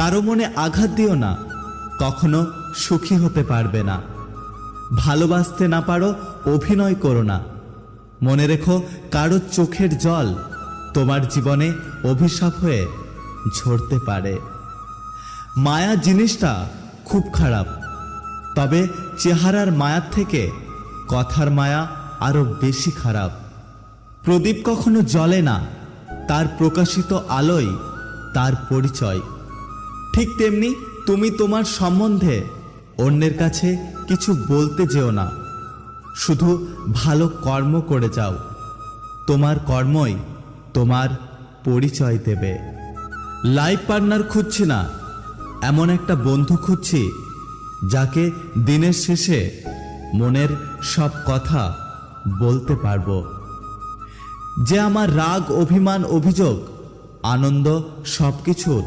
কারো মনে আঘাত দিও না, কখনো সুখী হতে পারবে না। ভালোবাসতে না পারো, অভিনয় করো না। মনে রেখো, কারো চোখের জল তোমার জীবনে অভিশাপ হয়ে ঝরতে পারে। মায়া জিনিসটা খুব খারাপ, তবে চেহারার মায়ার থেকে কথার মায়া আরো বেশি খারাপ। প্রদীপ কখনো জ্বলে না, তার প্রকাশিত আলোয় তার পরিচয়। ঠিক তেমনি তুমি তোমার সম্বন্ধে অন্যের কাছে কিছু বলতে যেও না, শুধু ভালো কর্ম করে যাও। তোমার কর্মই তোমার পরিচয় দেবে। লাইফ পার্টনার খুঁজছি না, এমন একটা বন্ধু খুঁজছি যাকে দিনের শেষে মনের সব কথা বলতে পারবো, যে আমার রাগ, অভিমান, অভিযোগ, আনন্দ সবকিছুর